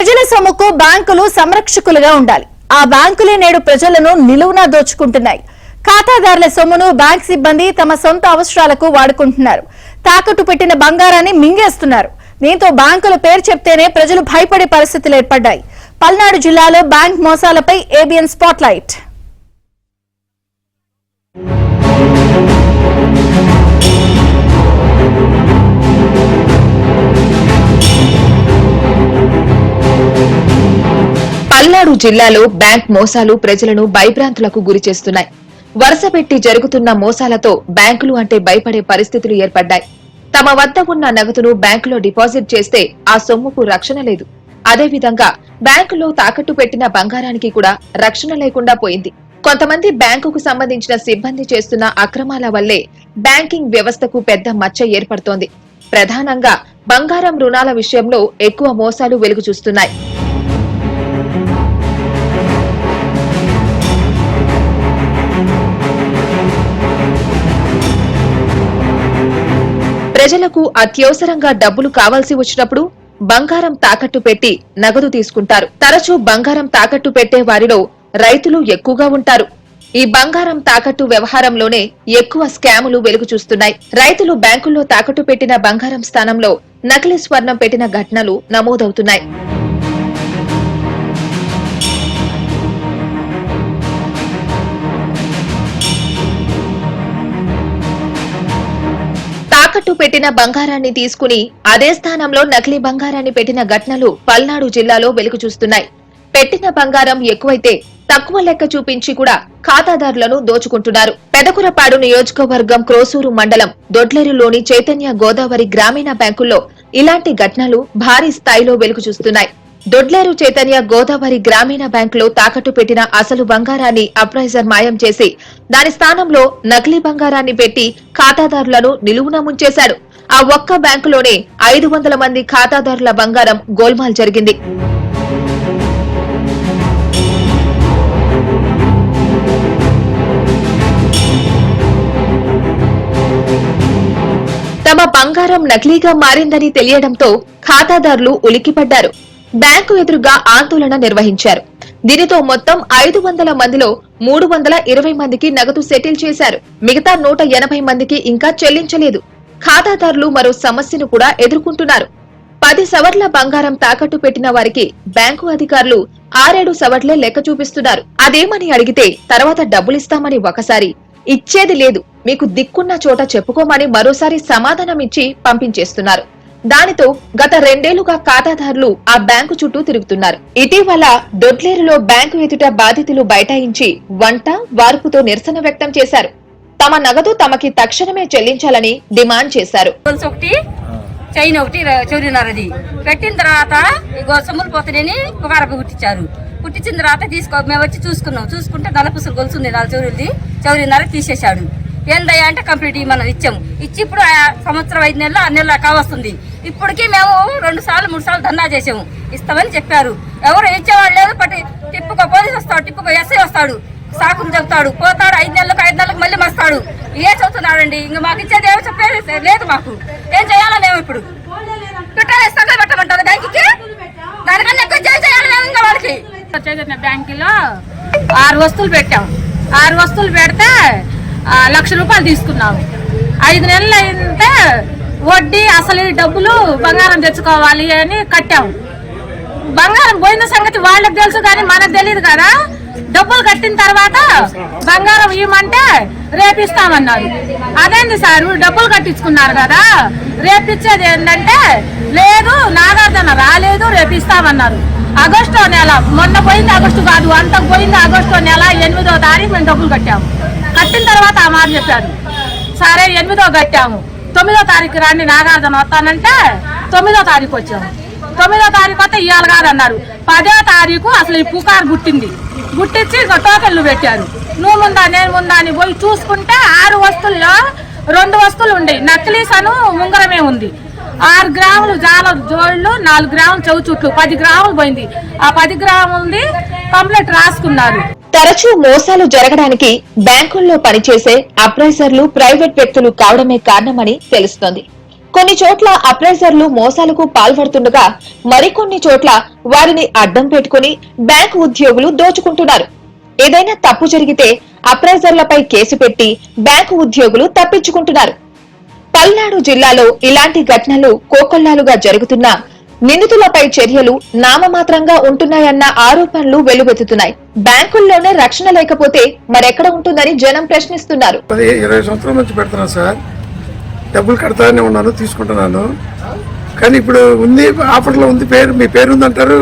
ప్రజల సొమ్ముకు బ్యాంకులు సంరక్షకులుగా ఉండాలి. ఆ బ్యాంకులే నేడు ప్రజలను నిలువునా దోచుకుంటున్నాయి. ఖాతాదారుల సొమ్మును బ్యాంక్ సిబ్బంది తమ సొంత అవసరాలకు వాడుకుంటున్నారు. తాకట్టు పెట్టిన బంగారాన్ని మింగేస్తున్నారు. దీంతో బ్యాంకుల పేరు చెప్తేనే ప్రజలు భయపడే పరిస్థితులు ఏర్పడ్డాయి. పల్నాడు జిల్లాలో బ్యాంక్ మోసాలపై ఏబిఎన్ స్పాట్లైట్. పల్నాడు జిల్లాలో బ్యాంక్ మోసాలు ప్రజలను భయభ్రాంతులకు గురిచేస్తున్నాయి. వరుసపెట్టి జరుగుతున్న మోసాలతో బ్యాంకులు అంటే భయపడే పరిస్థితులు ఏర్పడ్డాయి. తమ వద్ద ఉన్న నగదును బ్యాంకులో డిపాజిట్ చేస్తే ఆ సొమ్ముకు రక్షణ లేదు. అదేవిధంగా బ్యాంకులో తాకట్టు పెట్టిన బంగారానికి కూడా రక్షణ లేకుండా పోయింది. కొంతమంది బ్యాంకుకు సంబంధించిన సిబ్బంది చేస్తున్న అక్రమాల వల్లే బ్యాంకింగ్ వ్యవస్థకు పెద్ద మచ్చ ఏర్పడుతోంది. ప్రధానంగా బంగారం రుణాల విషయంలో ఎక్కువ మోసాలు వెలుగు చూస్తున్నాయి. ప్రజలకు అత్యవసరంగా డబ్బులు కావాల్సి వచ్చినప్పుడు బంగారం తాకట్టు పెట్టి నగదు తీసుకుంటారు. తరచూ బంగారం తాకట్టు పెట్టే వారిలో రైతులు ఎక్కువగా ఉంటారు. ఈ బంగారం తాకట్టు వ్యవహారంలోనే ఎక్కువ స్కాములు వెలుగు చూస్తున్నాయి. రైతులు బ్యాంకుల్లో తాకట్టు పెట్టిన బంగారం స్థానంలో నకిలీ స్వర్ణం పెట్టిన ఘటనలు నమోదవుతున్నాయి. తాకట్టు పెట్టిన బంగారాన్ని తీసుకుని అదే స్థానంలో నకిలీ బంగారాన్ని పెట్టిన ఘటనలు పల్నాడు జిల్లాలో వెలుగు చూస్తున్నాయి. పెట్టిన బంగారం ఎక్కువైతే తక్కువ లెక్క చూపించి కూడా ఖాతాదారులను దోచుకుంటున్నారు. పెదకురపాడు నియోజకవర్గం క్రోసూరు మండలం దొడ్లేరులోని చైతన్య గోదావరి గ్రామీణ బ్యాంకుల్లో ఇలాంటి ఘటనలు భారీ స్థాయిలో వెలుగు చూస్తున్నాయి. దొడ్లేరు చైతన్య గోదావరి గ్రామీణ బ్యాంకులో తాకట్టు పెట్టిన అసలు బంగారాన్ని అప్రైజర్ మాయం చేసి దాని స్థానంలో నకిలీ బంగారాన్ని పెట్టి ఖాతాదారులను నిలువున ముంచేశాడు. ఆ ఒక్క బ్యాంకులోనే 500 మంది ఖాతాదారుల బంగారం గోల్మాల్ జరిగింది. తమ బంగారం నకిలీగా మారిందని తెలియడంతో ఖాతాదారులు ఉలిక్కిపడ్డారు. బ్యాంకు ఎదురుగా ఆందోళన నిర్వహించారు. దీనితో మొత్తం 500 మందిలో 320 మందికి నగదు సెటిల్ చేశారు. మిగతా 180 మందికి ఇంకా చెల్లించలేదు. ఖాతాదారులు మరో సమస్యను కూడా ఎదుర్కొంటున్నారు. 10 సవర్ల బంగారం తాకట్టు పెట్టిన వారికి బ్యాంకు అధికారులు 6-7 సవర్లే లెక్క చూపిస్తున్నారు. అదేమని అడిగితే తర్వాత డబ్బులిస్తామని ఒకసారి, ఇచ్చేది లేదు మీకు దిక్కున్న చోట చెప్పుకోమని మరోసారి సమాధానం ఇచ్చి పంపించేస్తున్నారు. దానితో గత 2 ఏళ్లుగా ఖాతాదారులు ఆ బ్యాంకు చుట్టూ తిరుగుతున్నారు. ఇటీవల దొడ్లేరులో బ్యాంకు ఎదుట బాధితులు బైఠాయించి వంట వార్పుతో నిరసన వ్యక్తం చేశారు. తమ నగదు తమకి తక్షణమే చెల్లించాలని డిమాండ్ చేశారు. చైన్ ఒకటి చౌరినారది పెట్టిన తర్వాత సొమ్ములు పోతాయని ఒక అరగ కుట్టించారు. కుట్టించిన తర్వాత మేము వచ్చి చూసుకుంటే నలపుసలు గొలుసుంది 4 చౌరిది చౌరినార తీసేశాడు. ఏందయ్యా అంటే కంప్లీట్ మనం ఇచ్చాము. ఇచ్చి ఇప్పుడు సంవత్సరం 5 నెలలు 6 నెలలు కావస్తుంది. ఇప్పటికీ మేము 2 సార్లు 3 సార్లు ధర్నా చేసాము. ఇస్తామని చెప్పారు. ఎవరు ఇచ్చేవాళ్ళు లేదు. టిప్పుకో పోలీసు వస్తాడు, టిప్పుకో ఎస్ఐ వస్తాడు, సాకులు చెప్తాడు, పోతాడు. 5 నెలలకు మళ్ళీ వస్తాడు. ఏ చదువుతున్నాడండి? ఇంకా మాకు ఇచ్చేది ఏమో చెప్పేది లేదు. మాకు ఏం చేయాలా? మేము ఇప్పుడు పెట్టాలి పెట్టమంటారు బ్యాంకుకి. దానికన్నా ఎక్కువ చేయాలి మేము ఇంకా వాళ్ళకి. బ్యాంకులో 6 వస్తువులు పెట్టాం. 6 వస్తువులు పెడితే 1,00,000 రూపాయలు తీసుకున్నాము. 5 నెలలు అయితే వడ్డీ అసలు డబ్బులు బంగారం తెచ్చుకోవాలి అని కట్టాము. బంగారం పోయిన సంగతి వాళ్ళకి తెలుసు కానీ మనకు తెలియదు కదా. డబ్బులు కట్టిన తర్వాత బంగారం ఇవ్వమంటే రేపిస్తామన్నారు. అదేంది సార్ డబ్బులు కట్టించుకున్నారు కదా, రేపిచ్చేది ఏంటంటే లేదు నాగార్జున రాలేదు రేపిస్తామన్నారు. ఆగస్టు నెల మొన్న పోయింది, ఆగస్టు కాదు అంతకు పోయింది. ఆగస్టు నెల 8వ తారీఖు మేము డబ్బులు కట్టాము. కట్టిన తర్వాత ఆ మాట చెప్పారు. సరే 8వ కట్టాము. 9వ తారీఖు రాండి నాగార్జున వస్తానంటే 9వ తారీఖు వచ్చాము. 9వ తారీఖు వస్తే ఇవాళ కాదన్నారు. 10వ తారీఖు అసలు ఈ పుకారు గుట్టింది. గుట్టించి టోకెన్లు పెట్టారు. నువ్వు ముందా నేను ముందా అని పోయి చూసుకుంటే 6 వస్తువుల్లో 2 వస్తువులు ఉండే నక్లీస్ అను ఉంగరమే ఉంది. 6 గ్రాములు జాల జోళ్ళు, 4 గ్రాములు చెవు చుట్లు, 10 గ్రాములు పోయింది. ఆ 10 గ్రాములది కంప్లైంట్ రాసుకున్నారు. తరచూ మోసాలు జరగడానికి బ్యాంకుల్లో పనిచేసే అప్రైజర్లు ప్రైవేట్ వ్యక్తులు కావడమే కారణమని తెలుస్తోంది. కొన్ని చోట్ల అప్రైజర్లు మోసాలకు పాల్పడుతుండగా మరికొన్ని చోట్ల వారిని అడ్డం పెట్టుకుని బ్యాంకు ఉద్యోగులు దోచుకుంటున్నారు. ఏదైనా తప్పు జరిగితే అప్రైజర్లపై కేసు పెట్టి బ్యాంకు ఉద్యోగులు తప్పించుకుంటున్నారు. పల్నాడు జిల్లాలో ఇలాంటి ఘటనలు కోకొల్లాలుగా జరుగుతున్నా నిందితులపై చర్యలు నామమాత్రంగా ఉంటున్నాయన్న ఆరోపణలు వెలువెత్తుతున్నాయి. బ్యాంకుల్లోనే రక్షణ లేకపోతే మరెక్కడ ఉంటుందని జనం ప్రశ్నిస్తున్నారు. 20 సంవత్సరాల నుంచి పెడుతున్నాను సార్, డబ్బులు కడతానే ఉన్నాను, తీసుకుంటున్నాను. కానీ ఇప్పుడు ఉంది, ఆఫర్లో ఉంది, మీ పేరు ఉందంటారు,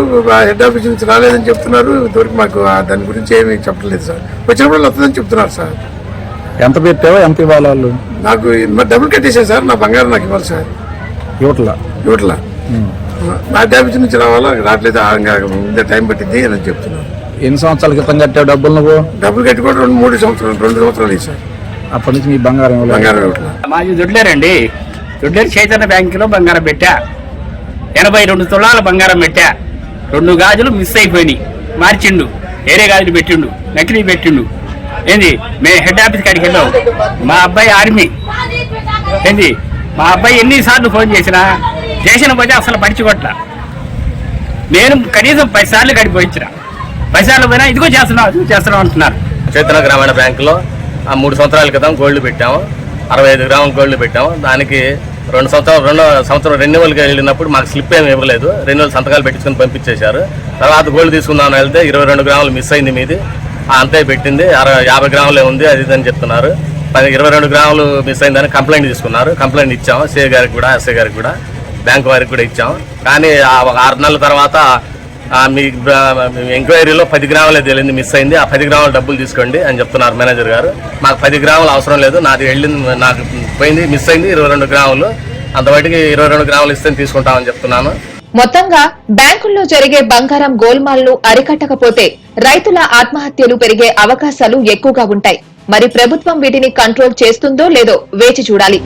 హెడ్ ఆఫీస్ నుంచి రాలేదని చెప్తున్నారు. ఇంతవరకు మాకు దాని గురించి ఏమీ చెప్పలేదు సార్. వచ్చినప్పుడు వస్తుందని చెప్తున్నారు సార్. ఎంత పెట్టావో ఎంత ఇవ్వాలి వాళ్ళు? నాకు డబ్బులు కట్టేసాను సార్, నా బంగారం నాకు ఇవ్వాలి సార్. ఇవ్వట్లా నా ఆఫీస్ నుంచి రావాలా, రావట్లేదు, ఇంకా టైం పట్టింది అని చెప్తున్నారు. ఎన్ని సంవత్సరాల క్రితం కట్టావు డబ్బులు? నువ్వు డబ్బులు కట్టుకోవడం 2 సంవత్సరాలు సార్. అప్పటి నుంచి మీ బంగారం ఇవ్వట్లా. మాది దొడ్లేరండి, దొడ్లేరు చైతన్య బ్యాంకులో బంగారం పెట్టా. 82 తులాల బంగారం పెట్టా. 2 గాజులు మిస్ అయిపోయినాయి, మార్చిండు, వేరే గాజులు పెట్టిండు, నకిలీ పెట్టిండు. ఏంది మేము హెడ్ ఆఫీస్ కాడికి వెళ్ళాం. మా అబ్బాయి ఆర్మీ. ఏంది మా అబ్బాయి ఎన్నిసార్లు ఫోన్ చేసినా స్టేషన్ పోతే అసలు పడిచికొట్ల. నేను కనీసం 10 సార్లు కడిపోయించిన. 10 సార్లు పోయినా ఇదిగో చేస్తున్నాం అంటున్నారు. చైతన్య గ్రామీణ బ్యాంకులో 3 సంవత్సరాల క్రితం గోల్డ్ పెట్టాము. 65 గ్రాముల గోల్డ్ పెట్టాము. దానికి 2 సంవత్సరం రెన్యువల్గా వెళ్ళినప్పుడు మాకు స్లిప్ ఏమి ఇవ్వలేదు. రెన్యువల్ సంతకాలు పెట్టించుకొని పంపించేశారు. తర్వాత గోల్డ్ తీసుకుందామని వెళ్తే 22 గ్రాములు మిస్ అయింది మీది, అంతే పెట్టింది, 50 గ్రాములే ఉంది అది అని చెప్తున్నారు. 22 గ్రాములు మిస్ అయిందని కంప్లైంట్ తీసుకున్నారు. కంప్లైంట్ ఇచ్చాము సిఏ గారికి కూడా, ఎస్ఐ గారికి కూడా, బ్యాంకు వారికి కూడా ఇచ్చాము. కానీ 6 నెలల తర్వాత మీ ఎంక్వైరీలో 10 గ్రాములే తేలింది మిస్ అయింది, ఆ 10 గ్రాముల డబ్బులు తీసుకోండి అని చెప్తున్నారు మేనేజర్ గారు. మాకు 10 గ్రాములు అవసరం లేదు, నాది వెళ్ళింది, నాకు పోయింది, మిస్ అయింది 22 గ్రాములు, అంతబయటికి 22 గ్రాములు ఇస్తే తీసుకుంటామని చెప్తున్నాను. మొత్తంగా బ్యాంకుల్లో జరిగే బంగారం గోల్మాల్ను అరికట్టకపోతే రైతుల ఆత్మహత్యలు పెరిగే అవకాశాలు ఎక్కువగా ఉంటాయి. మరి ప్రభుత్వం వీటిని కంట్రోల్ చేస్తుందో లేదో వేచి చూడాలి.